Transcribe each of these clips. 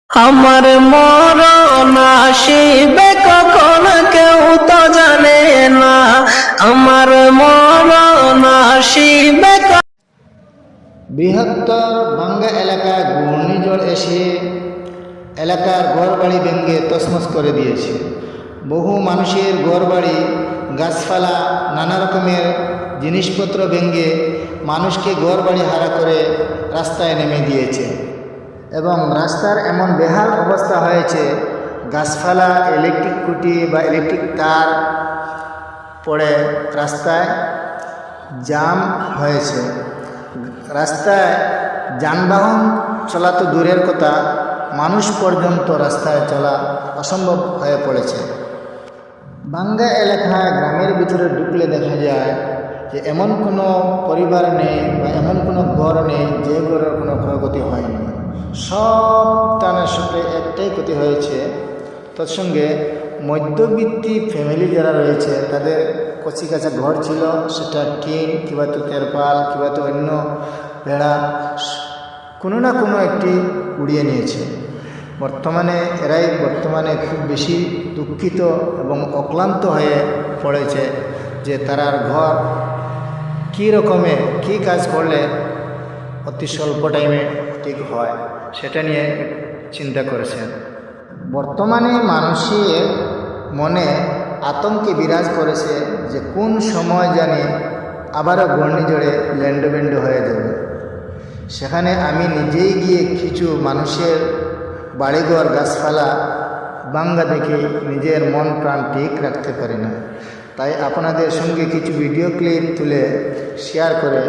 আমার মরণ আসিবে কখন কেউ তো জানে না, আমার মরণ আসিবে। বৃহত্তর ভাঙ্গা এলাকায় ঘূর্ণিঝড় এসে এলাকার ঘরবাড়ি ভেঙে তছনছ করে দিয়েছে। বহু মানুষের ঘরবাড়ি, গাছপালা, নানা রকমের জিনিসপত্র ভেঙে মানুষকে ঘরবাড়ি হারা করে রাস্তায় নেমে দিয়েছে এবং রাস্তার এমন বেহাল অবস্থা হয়েছে, গাছপালা, ইলেকট্রিক খুঁটি বা ইলেকট্রিক তার পড়ে রাস্তায় জাম হয়েছে। রাস্তায় যানবাহন চলা তো দূরের কথা, মানুষ পর্যন্ত রাস্তায় চলা অসম্ভব হয়ে পড়েছে। ভাঙ্গা এলাকায় গ্রামের ভিতরে ঢুকলে দেখা যায় যে এমন কোনো পরিবার নেই বা এমন কোনো ঘর নেই যে ঘরের কোনো ক্ষয়ক্ষতি হয়নি। সব টানের সাথে একটাই ক্ষতি হয়েছে। তৎসঙ্গে মধ্যবিত্তি ফ্যামিলি যারা রয়েছে তাদের কচি কাঁচা ঘর ছিল, সেটা টিন কিংবা তো তেরপাল কিংবা তো অন্য ভেড়া কোনো না কোনো একটি উড়িয়ে নিয়েছে। বর্তমানে খুব বেশি দুঃখিত এবং অক্লান্ত হয়ে পড়েছে যে তারার ঘর কী রকমে কী কাজ করলে অতি স্বল্প টাইমে ঠিক হয় সেটা নিয়ে চিন্তা করেছেন। বর্তমানে মানুষের মনে আতঙ্কে বিরাজ করেছে যে কোন সময় জানি আবারও ঘূর্ণিঝড়ে ল্যান্ডবেন্ড হয়ে যাবে। সেখানে আমি নিজেই গিয়ে কিছু মানুষের বাড়িঘর, গাছপালা ভাঙ্গা দেখে নিজের মন প্রাণ ঠিক রাখতে পারি না। তাই আপনাদের সঙ্গে কিছু ভিডিও ক্লিপ তুলে শেয়ার করে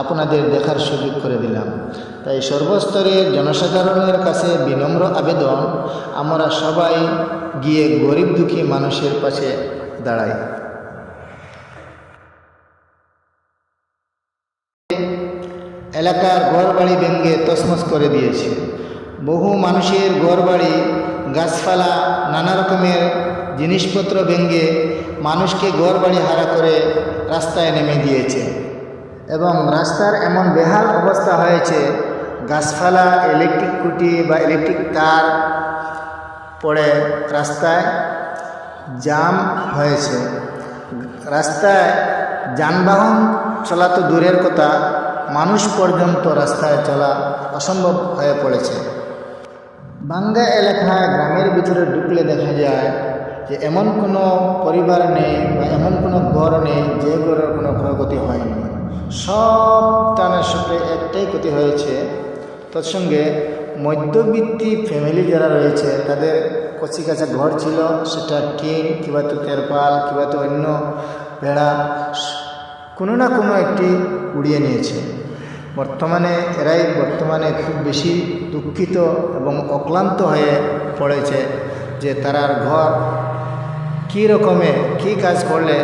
আপনাদের দেখার সুযোগ করে দিলাম। তাই সর্বস্তরের জনসাধারণের কাছে বিনম্র আবেদন, আমরা সবাই গিয়ে গরিব দুঃখী মানুষের পাশে দাঁড়াই। এলাকার ঘরবাড়ি ভেঙে তছনছ করে দিয়েছে। বহু মানুষের ঘরবাড়ি, গাছপালা, নানা রকমের জিনিসপত্র ভেঙে মানুষকে ঘরবাড়ি হারা করে রাস্তায় নেমে দিয়েছে এবং রাস্তার এমন বেহাল অবস্থা হয়েছে, গাছপালা, ইলেকট্রিক খুঁটি বা ইলেকট্রিক তার পড়ে রাস্তায় জাম হয়েছে। রাস্তায় যানবাহন চলা তো দূরের কথা, মানুষ পর্যন্ত রাস্তায় চলা অসম্ভব হয়ে পড়েছে। ভাঙ্গা এলাকায় গ্রামের ভিতরে ঢুকলে দেখা যায় যে এমন কোনো পরিবার নেই বা এমন কোনো ঘর নেই যে ঘরের কোনো ক্ষয়ক্ষতি হয়নি। সব টানের সাথে একটাই ক্ষতি হয়েছে। তৎসঙ্গে মধ্যবিত্তি ফ্যামিলি যারা রয়েছে তাদের কচি কাঁচা ঘর ছিল, সেটা টিন কিংবা তো তেরপাল কিংবা তো অন্য ভেড়া কোনো না কোনো একটি উড়িয়ে নিয়েছে। বর্তমানে খুব বেশি দুঃখিত এবং অক্লান্ত হয়ে পড়েছে যে তারার ঘর কী রকমে কী কাজ করলে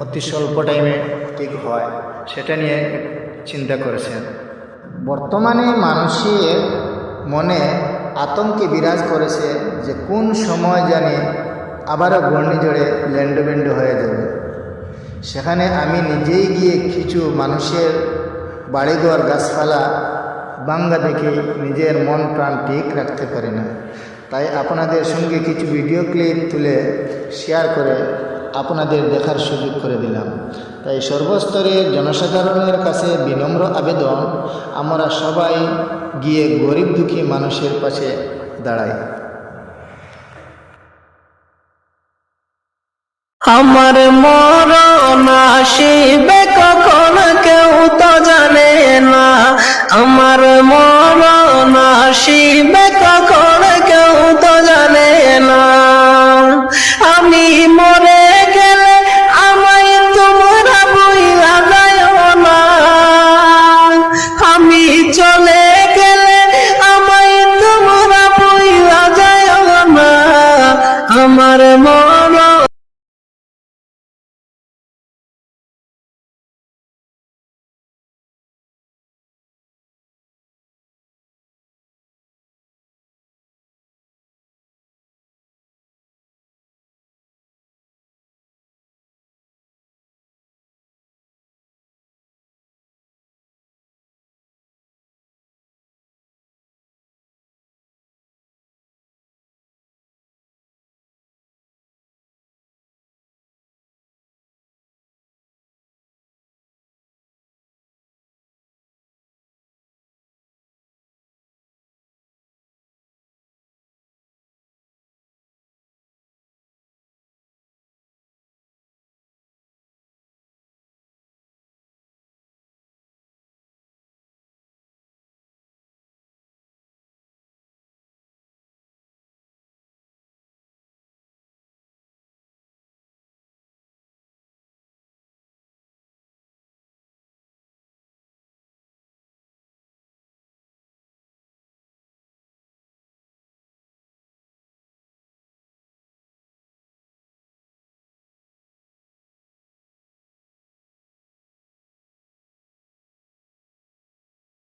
অতি স্বল্প টাইমে ঠিক হয় সেটা নিয়ে চিন্তা করেছেন। বর্তমানে মানুষের মনে আতঙ্কে বিরাজ করেছে যে কোন সময় জানি আবারও ঘূর্ণিঝড়ে ল্যান্ডবেন্ড হয়ে যাবে। সেখানে আমি নিজেই গিয়ে কিছু মানুষের বাড়িঘর, গাছপালা ভাঙ্গা দেখে নিজের মন প্রাণ ঠিক রাখতে পারি না। তাই আপনাদের সঙ্গে কিছু ভিডিও ক্লিপ তুলে শেয়ার করে আপনাদের দেখার সুযোগ করে দিলাম। তাই সর্বস্তরের জনসাধারণের কাছে বিনম্র আবেদন, আমরা সবাই গিয়ে গরিব দুঃখী মানুষের পাশে দাঁড়াই। আমার মরণ আসিবে কখন কেউ তো জানে না, আমার মরণ আসিবে কখন কেউ তো জানে না। আমি মরে গেলে আমায় তোমরা ভুইলা যাও না, আমি চলে গেলে আমায় তোমরা ভুইলা যাও না, আমার